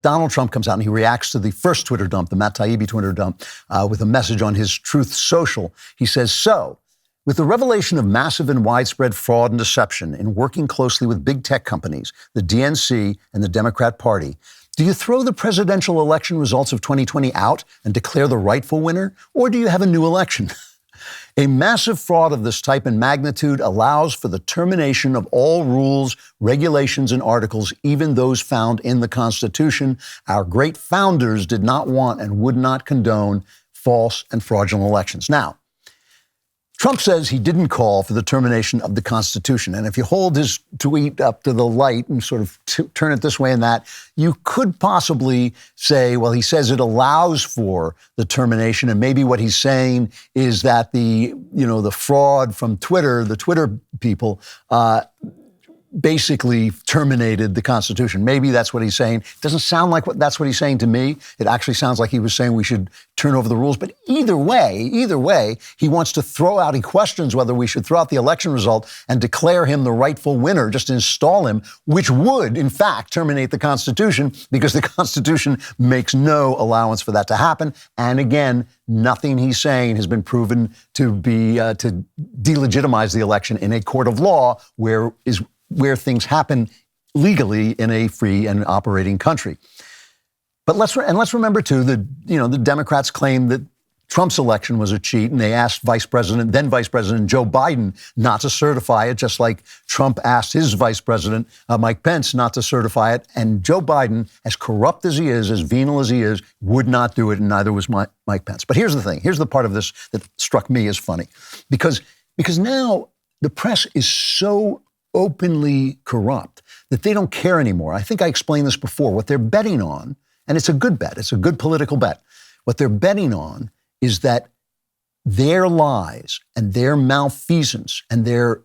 Donald Trump comes out and he reacts to the first Twitter dump, the Matt Taibbi Twitter dump, with a message on his Truth Social. He says, "So, with the revelation of massive and widespread fraud and deception in working closely with big tech companies, the DNC and the Democrat Party, do you throw the presidential election results of 2020 out and declare the rightful winner, or do you have a new election? A massive fraud of this type and magnitude allows for the termination of all rules, regulations, and articles, even those found in the Constitution. Our great founders did not want and would not condone false and fraudulent elections." Now, Trump says he didn't call for the termination of the Constitution. And if you hold his tweet up to the light and sort of turn it this way and that, you could possibly say, well, he says it allows for the termination. And maybe what he's saying is that the fraud from Twitter, the Twitter people, basically terminated the Constitution. Maybe that's what he's saying. It doesn't sound like that's what he's saying to me. It actually sounds like he was saying we should turn over the rules. But either way, he wants to throw out, he questions whether we should throw out the election result and declare him the rightful winner, just install him, which would, in fact, terminate the Constitution, because the Constitution makes no allowance for that to happen. And again, nothing he's saying has been proven to be to delegitimize the election in a court of law where things happen legally in a free and operating country. But let's remember too that the Democrats claim that Trump's election was a cheat, and they asked then Vice President Joe Biden not to certify it, just like Trump asked his Vice President Mike Pence not to certify it. And Joe Biden, as corrupt as he is, as venal as he is, would not do it, and neither was Mike Pence. But here's the thing. Here's the part of this that struck me as funny, because now the press is so openly corrupt that they don't care anymore. I think I explained this before. What they're betting on, and it's a good bet, it's a good political bet, what they're betting on is that their lies and their malfeasance and their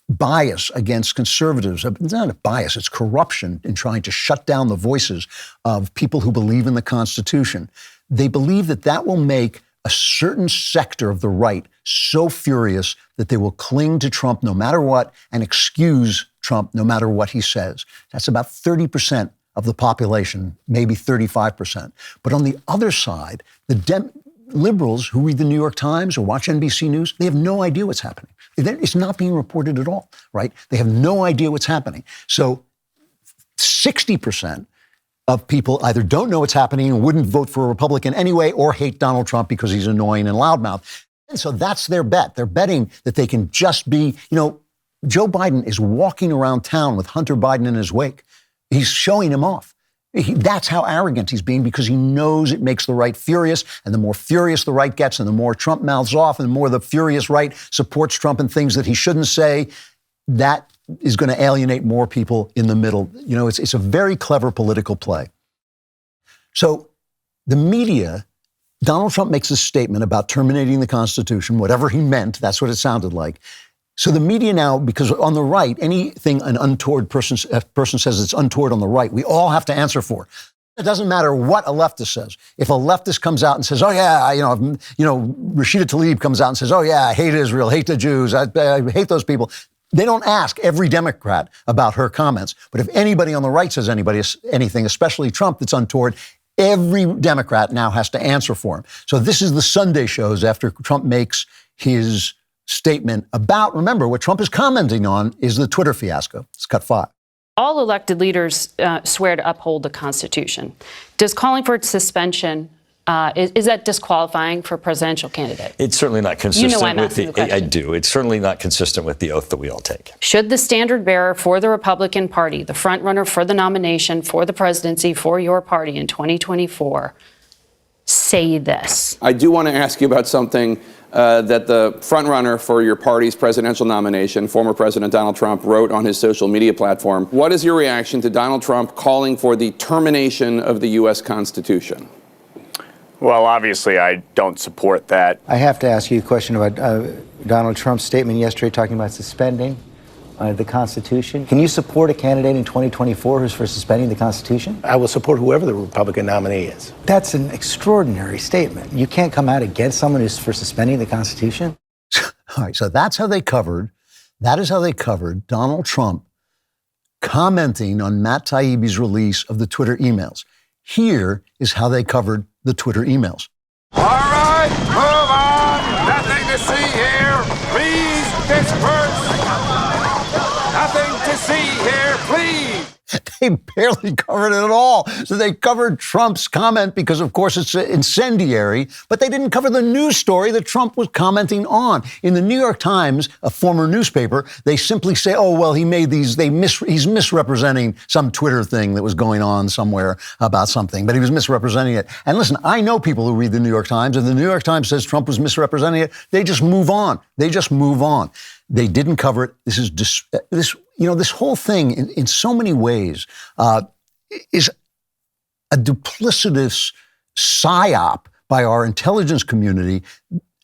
bias against conservatives, it's not a bias, it's corruption in trying to shut down the voices of people who believe in the Constitution. They believe that will make a certain sector of the right so furious that they will cling to Trump no matter what and excuse Trump no matter what he says. That's about 30% of the population, maybe 35%. But on the other side, the liberals who read the New York Times or watch NBC News, they have no idea what's happening. It's not being reported at all, right? They have no idea what's happening. So 60% of people either don't know what's happening and wouldn't vote for a Republican anyway, or hate Donald Trump because he's annoying and loudmouth. And so that's their bet. They're betting that they can just be, Joe Biden is walking around town with Hunter Biden in his wake. He's showing him off. That's how arrogant he's being, because he knows it makes the right furious. And the more furious the right gets and the more Trump mouths off and the more the furious right supports Trump and things that he shouldn't say, that is going to alienate more people in the middle. It's a very clever political play. So the media, Donald Trump makes a statement about terminating the Constitution, whatever he meant, that's what it sounded like. So the media now, because on the right, anything an untoward person says it's untoward on the right, we all have to answer for. It doesn't matter what a leftist says. If a leftist comes out and says, oh yeah, Rashida Tlaib comes out and says, oh yeah, I hate Israel, hate the Jews, I hate those people. They don't ask every Democrat about her comments. But if anybody on the right says anything, especially Trump, that's untoward, every Democrat now has to answer for him. So this is the Sunday shows after Trump makes his statement about, remember, what Trump is commenting on is the Twitter fiasco. It's cut 5. All elected leaders swear to uphold the Constitution. Does calling for its suspension, is that disqualifying for a presidential candidate? It's certainly not consistent You know I'm with asking the question. I do. It's certainly not consistent with the oath that we all take. Should the standard bearer for the Republican Party, the front runner for the nomination for the presidency for your party in 2024, say this? I do want to ask you about something that the frontrunner for your party's presidential nomination, former President Donald Trump, wrote on his social media platform. What is your reaction to Donald Trump calling for the termination of the U.S. Constitution? Well, obviously, I don't support that. I have to ask you a question about Donald Trump's statement yesterday talking about suspending the Constitution. Can you support a candidate in 2024 who's for suspending the Constitution? I will support whoever the Republican nominee is. That's an extraordinary statement. You can't come out against someone who's for suspending the Constitution? All right, so that is how they covered Donald Trump commenting on Matt Taibbi's release of the Twitter emails. Here is how they covered the Twitter emails. All right, move on. Nothing to see here. Please disperse. Nothing to see here, please. They barely covered it at all. So they covered Trump's comment because, of course, it's incendiary, but they didn't cover the news story that Trump was commenting on. In the New York Times, a former newspaper, they simply say, oh, well, he made these, he's misrepresenting some Twitter thing that was going on somewhere about something, but he was misrepresenting it. And listen, I know people who read the New York Times, and the New York Times says Trump was misrepresenting it. They just move on. They just move on. They didn't cover it. This whole thing, in so many ways, is a duplicitous psyop by our intelligence community,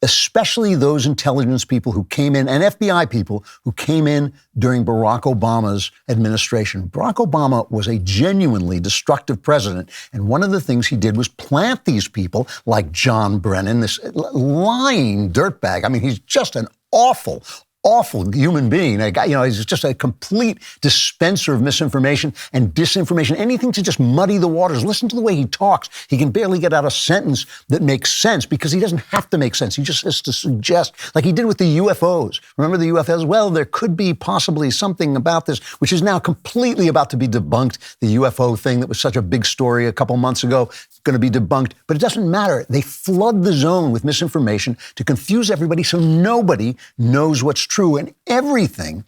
especially those intelligence people who came in, and FBI people who came in during Barack Obama's administration. Barack Obama was a genuinely destructive president, and one of the things he did was plant these people like John Brennan, this lying dirtbag. I mean, he's just an awful human being. He's just a complete dispenser of misinformation and disinformation, anything to just muddy the waters. Listen to the way he talks. He can barely get out a sentence that makes sense because he doesn't have to make sense. He just has to suggest, like he did with the UFOs. Remember the UFOs? Well, there could be possibly something about this, which is now completely about to be debunked. The UFO thing that was such a big story a couple months ago, going to be debunked. But it doesn't matter. They flood the zone with misinformation to confuse everybody so nobody knows what's true. And everything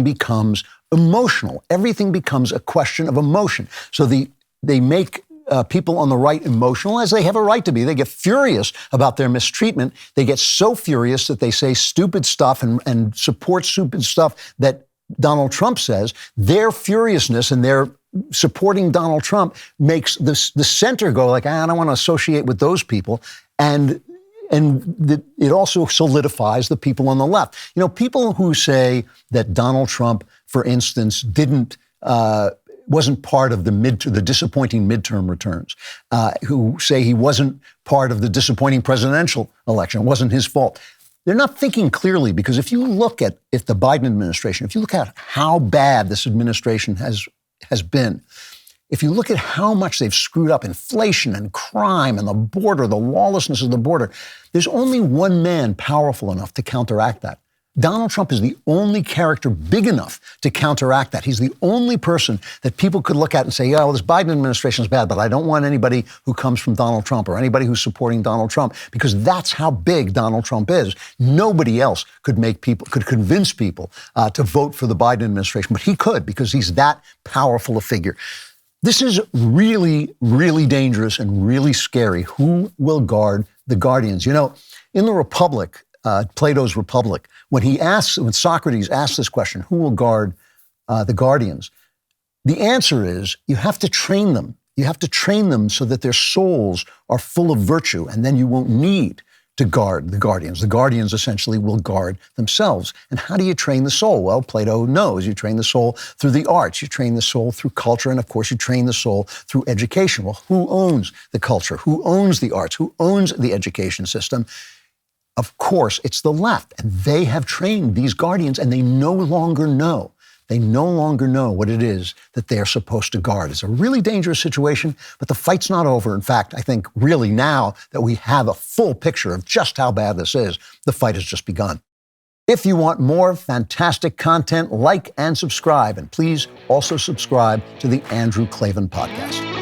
becomes emotional. Everything becomes a question of emotion. So they make people on the right emotional, as they have a right to be. They get furious about their mistreatment. They get so furious that they say stupid stuff and support stupid stuff that Donald Trump says. Their furiousness and their supporting Donald Trump makes the center go like, I don't want to associate with those people. And it also solidifies the people on the left. You know, people who say that Donald Trump, for instance, wasn't part of the disappointing midterm returns, who say he wasn't part of the disappointing presidential election, it wasn't his fault. They're not thinking clearly, because if you look at the Biden administration, if you look at how bad this administration has been, if you look at how much they've screwed up inflation and crime and the border, the lawlessness of the border, there's only one man powerful enough to counteract that. Donald Trump is the only character big enough to counteract that. He's the only person that people could look at and say, yeah, well, this Biden administration is bad, but I don't want anybody who comes from Donald Trump or anybody who's supporting Donald Trump, because that's how big Donald Trump is. Nobody else could convince people to vote for the Biden administration, but he could, because he's that powerful a figure. This is really, really dangerous and really scary. Who will guard the guardians? You know, in the Republic, Plato's Republic, when Socrates asks this question, who will guard the guardians? The answer is you have to train them. You have to train them so that their souls are full of virtue, and then you won't need to guard the guardians. The guardians essentially will guard themselves. And how do you train the soul? Well, Plato knows you train the soul through the arts, you train the soul through culture, and of course you train the soul through education. Well, who owns the culture? Who owns the arts? Who owns the education system? Of course, it's the left. And they have trained these guardians, and they no longer know. They no longer know what it is that they're supposed to guard. It's a really dangerous situation, but the fight's not over. In fact, I think really now that we have a full picture of just how bad this is, the fight has just begun. If you want more fantastic content, like and subscribe. And please also subscribe to the Andrew Klavan Podcast.